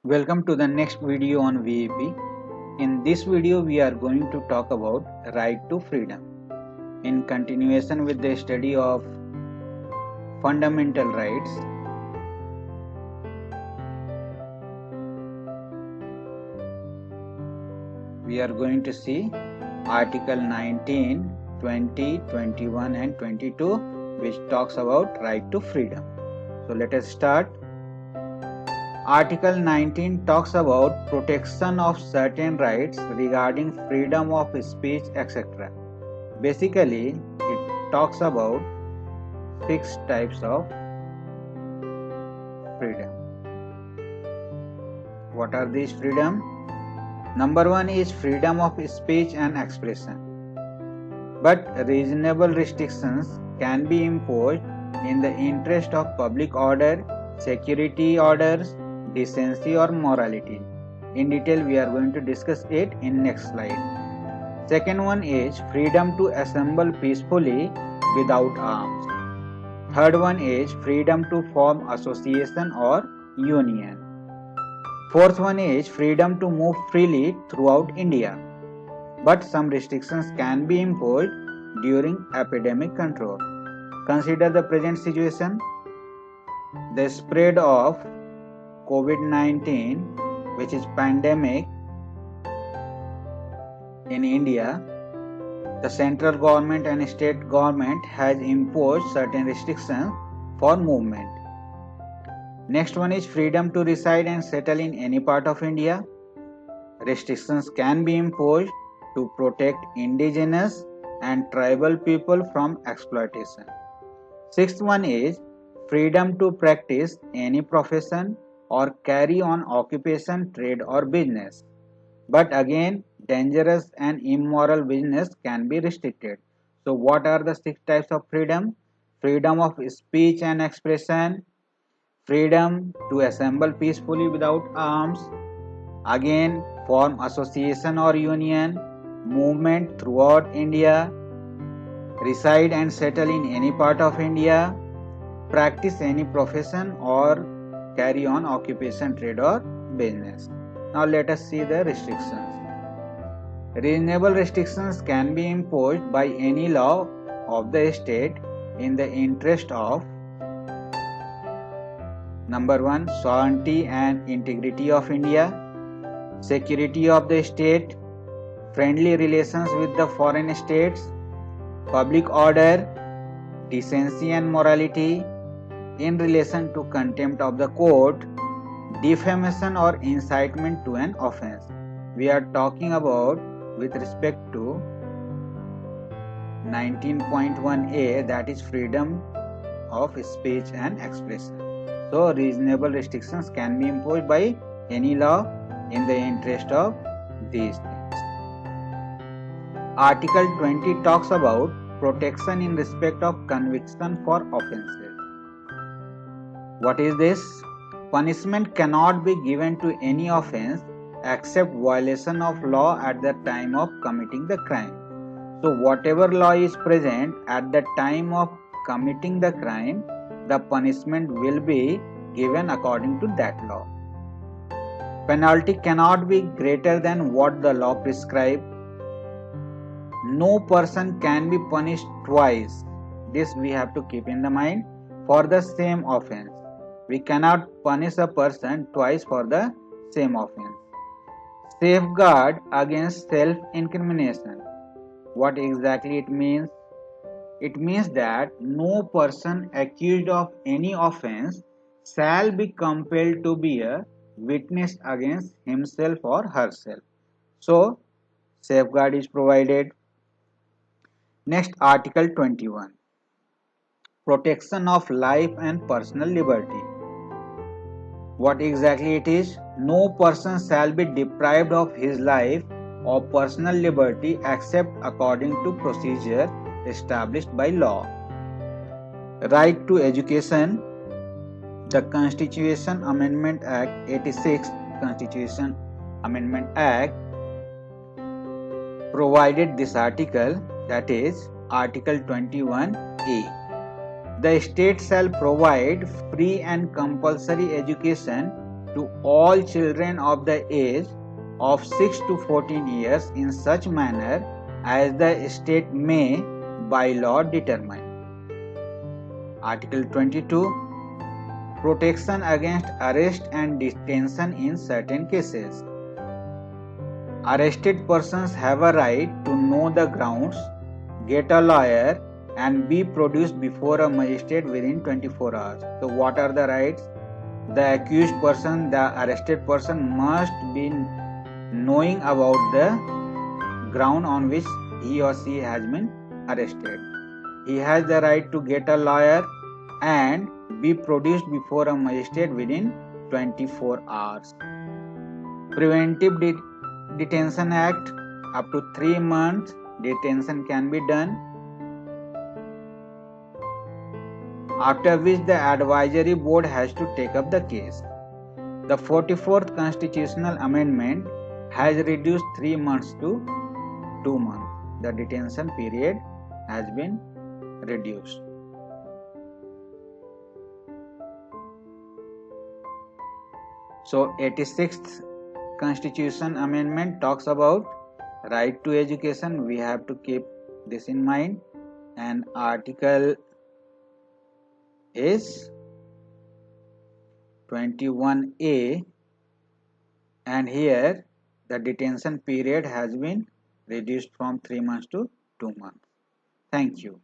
Welcome to the next video on VEP. In this video we are going to talk about right to freedom. In continuation with the study of fundamental rights, we are going to see Article 19, 20, 21 and 22 which talks about right to freedom. So let us start. Article 19 talks about protection of certain rights regarding freedom of speech, etc. Basically, it talks about 6 types of freedom. What are these freedom? Number 1 is freedom of speech and expression. But reasonable restrictions can be imposed in the interest of public order, security orders, decency or morality. In detail we are going to discuss it in next slide. Second one is freedom to assemble peacefully without arms. Third one is freedom to form association or union. Fourth one is freedom to move freely throughout India. But some restrictions can be imposed during epidemic control. Consider the present situation. The spread of COVID-19, which is pandemic in India, the central government and state government has imposed certain restrictions for movement. Next one is freedom to reside and settle in any part of India. Restrictions can be imposed to protect indigenous and tribal people from exploitation. Sixth one is freedom to practice any profession or carry on occupation, trade or business. But again, dangerous and immoral business can be restricted. So what are the 6 types of freedom? Freedom of speech and expression, freedom to assemble peacefully without arms, again form association or union, movement throughout India, reside and settle in any part of India, practice any profession or carry on occupation, trade or business. Now let us see the restrictions. Reasonable restrictions can be imposed by any law of the state in the interest of number 1, sovereignty and integrity of India, security of the state, friendly relations with the foreign states, public order, decency and morality, in relation to contempt of the court, defamation or incitement to an offense. We are talking about with respect to 19.1a, that is freedom of speech and expression. So reasonable restrictions can be imposed by any law in the interest of these things. Article 20 talks about protection in respect of conviction for offences. What is this? Punishment cannot be given to any offense except violation of law at the time of committing the crime. So whatever law is present at the time of committing the crime, the punishment will be given according to that law. Penalty cannot be greater than what the law prescribes. No person can be punished twice. This we have to keep in the mind for the same offense. We cannot punish a person twice for the same offense. Safeguard against self-incrimination. What exactly it means? It means that no person accused of any offense shall be compelled to be a witness against himself or herself. So, safeguard is provided. Next, Article 21. Protection of life and personal liberty. What exactly it is? No person shall be deprived of his life or personal liberty except according to procedure established by law. Right to education. The Constitution Amendment Act 86, Constitution Amendment Act, provided this article, that is Article 21A. The state shall provide free and compulsory education to all children of the age of 6 to 14 years in such manner as the state may by law determine. Article 22. Protection against arrest and detention in certain cases. Arrested persons have a right to know the grounds, get a lawyer, and be produced before a magistrate within 24 hours. So, what are the rights? The accused person, the arrested person must be knowing about the ground on which he or she has been arrested. He has the right to get a lawyer and be produced before a magistrate within 24 hours. Preventive Detention Act, up to 3 months detention can be done, after which the advisory board has to take up the case. The 44th constitutional amendment has reduced 3 months to 2 months. The detention period has been reduced. So 86th constitution amendment talks about right to education. We have to keep this in mind, and article is 21A, and here the detention period has been reduced from 3 months to 2 months. Thank you.